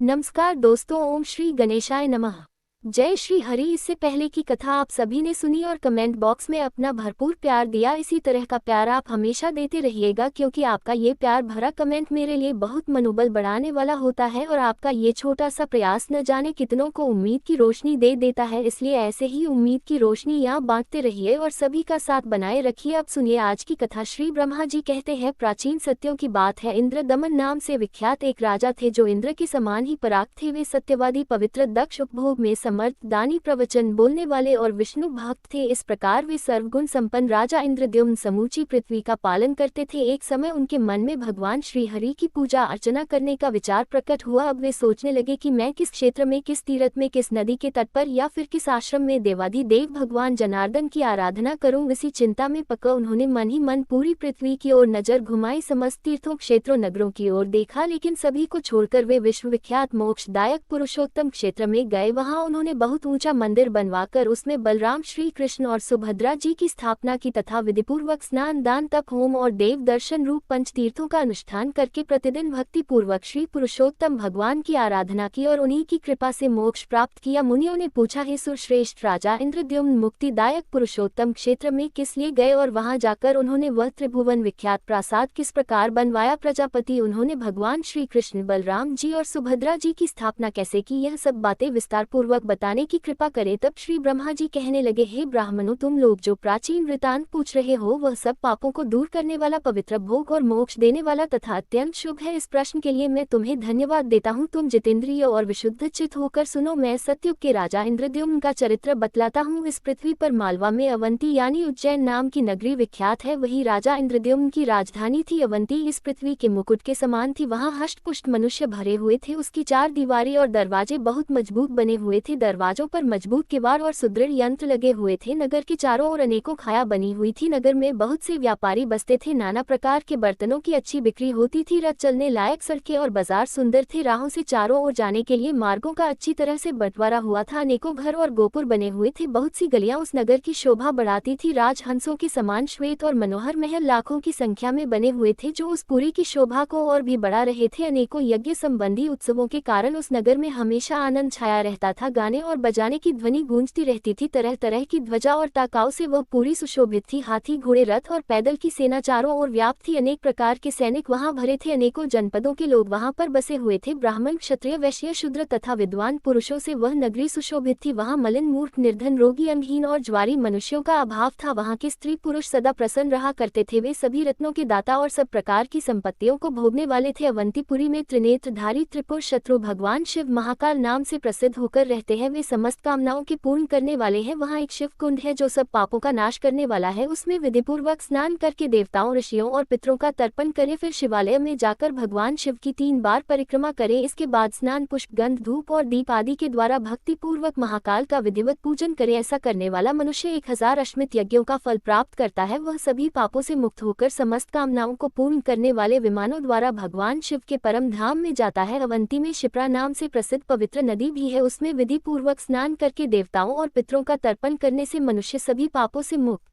नमस्कार दोस्तों, ओम श्री गणेशाय नमः। जय श्री हरि। इससे पहले की कथा आप सभी ने सुनी और कमेंट बॉक्स में अपना भरपूर प्यार दिया। इसी तरह का प्यार आप हमेशा देते रहिएगा, क्योंकि आपका ये प्यार भरा कमेंट मेरे लिए बहुत मनोबल बढ़ाने वाला होता है और आपका ये छोटा सा प्रयास न जाने कितनों को उम्मीद की रोशनी दे देता है। इसलिए ऐसे ही उम्मीद की रोशनी यहाँ बांटते रहिए और सभी का साथ बनाए रखिए। अब सुनिए आज की कथा। श्री ब्रह्मा जी कहते हैं, प्राचीन सत्यों की बात है। इंद्र दमन नाम से विख्यात एक राजा थे जो इंद्र के समान ही पराग थे। वे सत्यवादी, पवित्र, दक्ष, उपभोग में समर्थ, दानी, प्रवचन बोलने वाले और विष्णु भक्त थे। इस प्रकार वे सर्वगुण संपन्न राजा इंद्रद्युम्न समूची पृथ्वी का पालन करते थे। एक समय उनके मन में भगवान श्री हरि की पूजा अर्चना करने का विचार प्रकट हुआ। अब वे सोचने लगे कि मैं किस क्षेत्र में, किस तीर्थ में, किस नदी के तट पर या फिर किस आश्रम में देवाधिदेव भगवान जनार्दन की आराधना करूं। इसी चिंता में पका उन्होंने मन ही मन पूरी पृथ्वी की ओर नजर घुमाई। समस्त तीर्थों, क्षेत्रों, नगरों की ओर देखा, लेकिन सभी को छोड़कर वे विश्वविख्यात मोक्षदायक पुरुषोत्तम क्षेत्र में गए। वहां उन्होंने बहुत ऊंचा मंदिर बनवाकर उसमें बलराम, श्री कृष्ण और सुभद्रा जी की स्थापना की तथा विधिपूर्वक स्नान, दान, तप, होम और देव दर्शन रूप पंच तीर्थों का अनुष्ठान करके प्रतिदिन भक्ति पूर्वक श्री पुरुषोत्तम भगवान की आराधना की और उन्हीं की कृपा से मोक्ष प्राप्त किया। मुनियों ने पूछा, हे सुरश्रेष्ठ राजा इंद्रद्युम्न, मुक्तिदायक पुरुषोत्तम क्षेत्र में किस लिए गए और वहां जाकर उन्होंने वह त्रिभुवन विख्यात प्रासाद किस प्रकार बनवाया? प्रजापति, उन्होंने भगवान श्री कृष्ण, बलराम जी और सुभद्रा जी की स्थापना कैसे की, यह सब बातें विस्तार पूर्वक बताने की कृपा करे। तब श्री ब्रह्मा जी कहने लगे, हे ब्राह्मणों, तुम लोग जो प्राचीन वृतांत पूछ रहे हो वह सब पापों को दूर करने वाला, पवित्र, भोग और मोक्ष देने वाला तथा अत्यंत शुभ है। इस प्रश्न के लिए मैं तुम्हें धन्यवाद देता हूँ। तुम जितेंद्रिय और विशुद्ध चित्त होकर सुनो। मैं सतयुग के राजा इंद्रद्युम्न का चरित्र बतलाता हूँ। इस पृथ्वी पर मालवा में अवंती यानी उज्जैन नाम की नगरी विख्यात है। वही राजा इंद्रद्युम्न की राजधानी थी। अवंती इस पृथ्वी के मुकुट के समान थी। वहाँ हष्टपुष्ट मनुष्य भरे हुए थे। उसकी चार दीवारें और दरवाजे बहुत मजबूत बने हुए थे। दरवाजों पर मजबूत किवाड़ और सुदृढ़ यंत्र लगे हुए थे। नगर के चारों ओर अनेकों खाया बनी हुई थी। नगर में बहुत से व्यापारी बसते थे। नाना प्रकार के बर्तनों की अच्छी बिक्री होती थी। रथ चलने लायक सड़कें और बाजार सुंदर थे। राहों से चारों ओर जाने के लिए मार्गों का अच्छी तरह से बंटवारा हुआ था। अनेकों घर और गोपुर बने हुए थे। बहुत सी गलियां उस नगर की शोभा बढ़ाती थी। राजहंसों के समान श्वेत और मनोहर महल लाखों की संख्या में बने हुए थे, जो उस पुरी की शोभा को और भी बढ़ा रहे थे। अनेकों यज्ञ संबंधी उत्सवों के कारण उस नगर में हमेशा आनंद छाया रहता था। गाने और बजाने की ध्वनि गूंजती रहती थी। तरह तरह की ध्वजा और ताकाओं से वह पूरी सुशोभित थी। हाथी, घोड़े, रथ और पैदल की सेना चारों ओर व्याप्त थी। अनेक प्रकार के सैनिक वहां भरे थे। अनेकों जनपदों के लोग वहां पर बसे हुए थे। ब्राह्मण, क्षत्रिय, वैश्य, शूद्र तथा विद्वान पुरुषों से वह नगरी सुशोभित थी। वहां मलिन, मूर्ख, निर्धन, रोगी, अंगहीन और ज्वारी मनुष्यों का अभाव था। वहां के स्त्री पुरुष सदा प्रसन्न रहा करते थे। वे सभी रत्नों के दाता और सब प्रकार की संपत्तियों को भोगने वाले थे। अवंतीपुरी में त्रिनेत्रधारी त्रिपुर शत्रु भगवान शिव महाकाल नाम से प्रसिद्ध होकर रहते हैं। वे समस्त कामनाओं के पूर्ण करने वाले हैं। वहाँ एक शिव कुंड है जो सब पापों का नाश करने वाला है। उसमें विधिपूर्वक स्नान करके देवताओं, ऋषियों और पितरों का तर्पण करें। फिर शिवालय में जाकर भगवान शिव की 3 बार परिक्रमा करें। इसके बाद स्नान, पुष्प, गंध, धूप और दीप आदि के द्वारा भक्ति पूर्वक महाकाल का विधिवत पूजन करें। ऐसा करने वाला मनुष्य 1000 अश्वमेध यज्ञों का फल प्राप्त करता है। वह सभी पापों से मुक्त होकर समस्त कामनाओं को पूर्ण करने वाले विमानों द्वारा भगवान शिव के परम धाम में जाता है। अवंती में शिप्रा नाम से प्रसिद्ध पवित्र नदी भी है। उसमें विधि पूर्वक स्नान करके देवताओं और पितरों का तर्पण करने से मनुष्य सभी पापों से मुक्त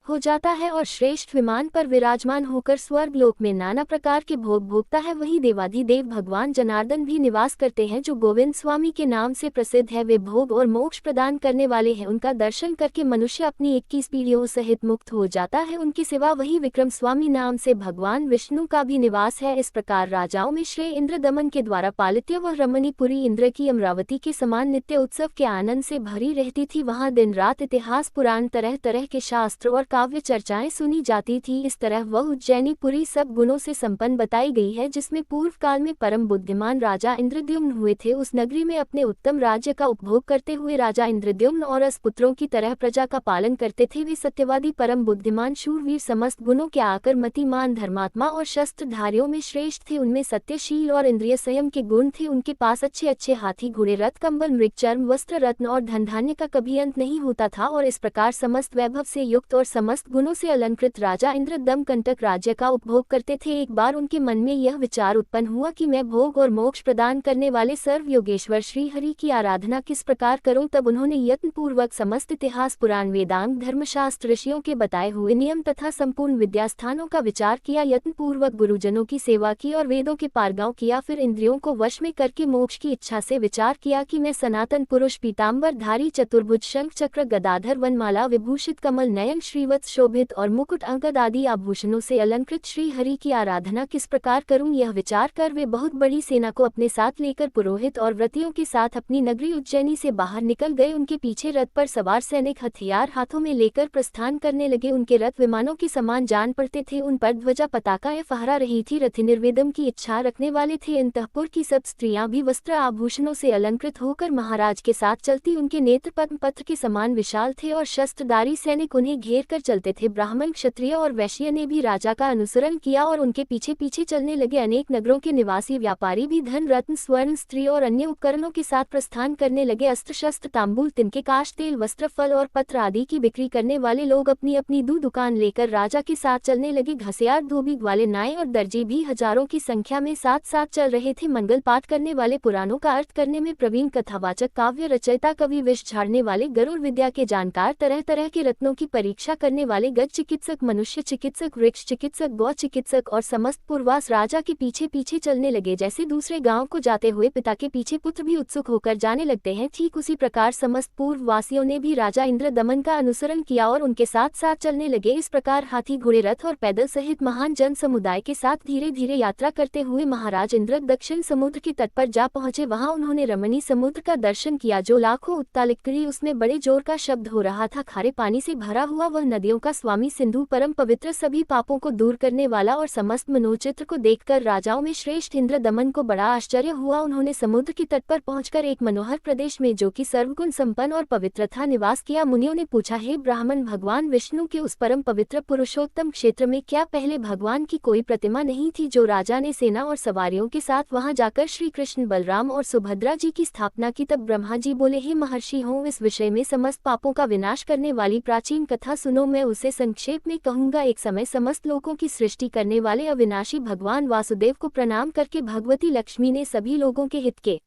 हो जाता है और श्रेष्ठ विमान पर विराजमान होकर स्वर्ग लोक में नाना प्रकार के भोग भोगता है। वही देवाधिदेव भगवान जनार्दन भी निवास करते हैं, जो गोविंद स्वामी के नाम से प्रसिद्ध है। वे भोग और मोक्ष प्रदान करने वाले हैं। उनका दर्शन करके मनुष्य अपनी 21 पीढ़ियों सहित मुक्त हो जाता है। उनके सिवा वही विक्रम स्वामी नाम से भगवान विष्णु का भी निवास है। इस प्रकार राजाओं में श्रेय इंद्र दमन के द्वारा पालित वह रमणीपुरी इंद्र की अमरावती के समान नित्य उत्सव के आनंद से भरी रहती थी। वहाँ दिन रात इतिहास, पुराण, तरह तरह के शास्त्र और काव्य चर्चाएं सुनी जाती थी। इस तरह वह उज्जैनीपुरी सब गुणों से संपन्न बताई गई है, जिसमें पूर्व काल में परम बुद्धिमान राजा इंद्रद्युम्न हुए थे। उस नगरी में अपने उत्तम राज्य का उपभोग करते हुए राजा इंद्रद्युम्न और पुत्रों की तरह प्रजा का पालन करते थे। वे सत्यवादी, परम बुद्धिमान, शूरवीर, समस्त गुणों के आकर मतिमान, धर्मात्मा और शस्त्रधारियों में श्रेष्ठ थे। उनमें सत्यशील और इंद्रिय संयम के गुण थे। उनके पास अच्छे अच्छे हाथी, घोड़े, रथ, कंबल, मृग, चर्म, वस्त्र, रत्न और धन धान्य का कभी अंत नहीं होता था। और इस प्रकार समस्त वैभव से युक्त और समस्त गुणों से अलंकृत राजा इंद्र दमकंटक राज्य का उपभोग करते थे। एक बार उनके मन में यह विचार उत्पन्न हुआ कि मैं भोग और मोक्ष प्रदान करने वाले सर्व योगेश्वर श्री हरि की आराधना किस प्रकार करूं। तब उन्होंने यत्नपूर्वक समस्त इतिहास, पुराण, वेदांग, धर्मशास्त्र, ऋषियों के बताए हुए नियम तथा संपूर्ण विद्यास्थानों का विचार किया। यत्नपूर्वक गुरुजनों की सेवा की और वेदों के पारगांव किया। फिर इंद्रियों को वश में करके मोक्ष की इच्छा से विचार किया कि मैं सनातन पुरुष, पीताम्बर धारी, चतुर्भुज, शंख चक्र गदाधर, वनमाला विभूषित, कमल नयन, श्रीवत्स शोभित और मुकुट अंगद आदि आभूषणों से अलंकृत श्री हरि की आराधना किस प्रकार करूं। यह विचार कर वे बहुत बड़ी सेना को अपने साथ लेकर पुरोहित और व्रतियों के साथ अपनी नगरी उज्जैनी से बाहर निकल गए। उनके पीछे रथ पर सवार सैनिक हथियार हाथों में लेकर प्रस्थान करने लगे। उनके रथ विमानों के समान जान पड़ते थे, उन पर ध्वजा पताकाएं फहरा रही थी। रथी निर्वेदम की इच्छा रखने वाले थे। अंतःपुर की सब स्त्रियां भी वस्त्र आभूषणों से अलंकृत होकर महाराज के साथ चलती। उनके नेत्र पद्म पत्र के समान विशाल थे और शस्त्रधारी सैनिक उन्हें घेर कर चलते थे। ब्राह्मण, क्षत्रिय और वैश्य ने भी राजा का अनुसरण किया और उनके पीछे पीछे चलने लगे। अनेक नगरों के निवासी व्यापारी भी धन, रत्न, स्वर्ण, स्त्री और अन्य उपकरणों के साथ प्रस्थान करने लगे। अस्त्र शस्त्र, तांबूल, तिनके, काश, तेल, वस्त्र, फल और पत्र आदि की बिक्री करने वाले लोग अपनी अपनी दुकान लेकर राजा के साथ चलने लगे। घसियार, धोबी, ग्वाले, नाई और दर्जी भी हजारों की संख्या में साथ साथ चल रहे थे। मंगल पाठ करने वाले, पुराणों का अर्थ करने में प्रवीण, कथावाचक, काव्य रचयिता, कवि, विष झाड़ने वाले, गरुड़ विद्या के जानकार, तरह तरह के रत्नों की परीक्षा करने वाले, गज चिकित्सक, मनुष्य चिकित्सक, वृक्ष चिकित्सक, गौ चिकित्सक और समस्त पुरवास राजा के पीछे पीछे चलने लगे। जैसे दूसरे गांव को जाते हुए पिता के पीछे पुत्र भी उत्सुक होकर जाने लगते हैं, ठीक उसी प्रकार समस्त पूर्ववासियों ने भी राजा इंद्र दमन का अनुसरण किया और उनके साथ साथ चलने लगे। इस प्रकार हाथी, घोड़े, रथ और पैदल सहित महान जन समुदाय के साथ धीरे धीरे यात्रा करते हुए महाराज इंद्र दक्षिण समुद्र के तट पर जा पहुंचे। वहां उन्होंने रमणी समुद्र का दर्शन किया जो लाखों उत्तालित करी। उसमें बड़े जोर का शब्द हो रहा था। खारे पानी से भरा हुआ वह नदियों का स्वामी सिंधु, परम पवित्र, सभी पापों को दूर करने वाला और समस्त मनोचित्र को देखकर राजाओं में श्रेष्ठ इंद्र दमन को बड़ा आश्चर्य हुआ। उन्होंने समुद्र के तट पर पहुंचकर एक मनोहर प्रदेश में जो कि सर्वगुण संपन्न और पवित्र था निवास किया। मुनियों ने पूछा, हे ब्राह्मण, भगवान विष्णु के उस परम पवित्र पुरुषोत्तम क्षेत्र में क्या पहले भगवान की कोई प्रतिमा नहीं थी जो राजा ने सेना और सवारियों के साथ वहां जाकर श्री कृष्ण, बलराम और सुभद्रा जी की स्थापना की? तब ब्रह्मा जी बोले, हे महर्षि हो, इस विषय में समस्त पापों का विनाश करने वाली प्राचीन कथा सुनो। मैं उसे संक्षेप में कहूंगा। एक समय समस्त लोगों की सृष्टि करने वाले अविनाशी भगवान वासुदेव को प्रणाम करके भगवती लक्ष्मी ने सभी लोगों के हित के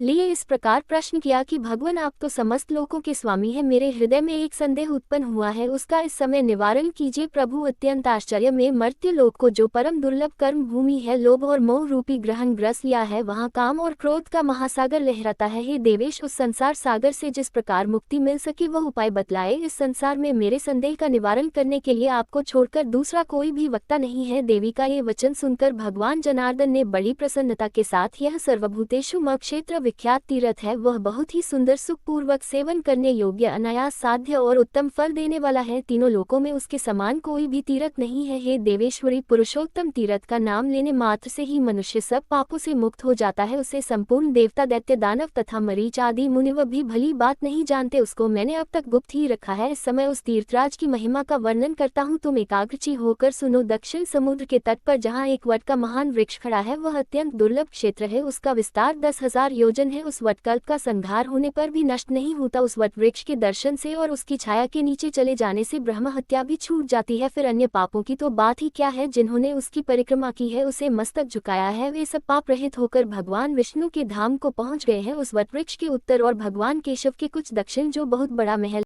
लिए इस प्रकार प्रश्न किया कि भगवान, आप तो समस्त लोकों के स्वामी हैं, मेरे हृदय में एक संदेह उत्पन्न हुआ है, उसका इस समय निवारण कीजिए। प्रभु, अत्यंत आश्चर्य में मर्त्य लोक को जो परम दुर्लभ कर्म भूमि है, लोभ और मोह रूपी ग्रहण ग्रस लिया है, वहाँ काम और क्रोध का महासागर लहराता है। हे देवेश, उस संसार सागर से जिस प्रकार मुक्ति मिल सके वह उपाय बतलाए। इस संसार में मेरे संदेह का निवारण करने के लिए आपको छोड़कर दूसरा कोई भी वक्ता नहीं है। देवी का ये वचन सुनकर भगवान जनार्दन ने बड़ी प्रसन्नता के साथ, यह सर्वभूतेषु मम क्षेत्र विख्यात तीर्थ है, वह बहुत ही सुंदर, सुखपूर्वक सेवन करने योग्य, अनायास साध्य और उत्तम फल देने वाला है। तीनों लोकों में उसके समान कोई भी तीर्थ नहीं है। हे देवेश्वरी, पुरुषोत्तम तीर्थ का नाम लेने मात्र से ही मनुष्य सब पापों से मुक्त हो जाता है। उसे संपूर्ण देवता, दैत्य, दानव तथा मरीच आदि मुनिव भी भली बात नहीं जानते। उसको मैंने अब तक गुप्त ही रखा है। इस समय उस तीर्थराज की महिमा का वर्णन करता हूँ, तुम एकाग्रची होकर सुनो। दक्षिण समुद्र के तट पर जहाँ एक वट का महान वृक्ष खड़ा है, वह अत्यंत दुर्लभ क्षेत्र है। उसका विस्तार 10,000 योजन है। उस वटकल्प का संहार होने पर भी नष्ट नहीं होता। उस वट वृक्ष के दर्शन से और उसकी छाया के नीचे चले जाने से ब्रह्म हत्या भी छूट जाती है। फिर अन्य पापों की तो बात ही क्या है। जिन्होंने उसकी परिक्रमा की है, उसे मस्तक झुकाया है, वे सब पाप रहित होकर भगवान विष्णु के धाम को पहुंच गए हैं। उस वट वृक्ष के उत्तर और भगवान केशव के कुछ दक्षिण जो बहुत बड़ा महल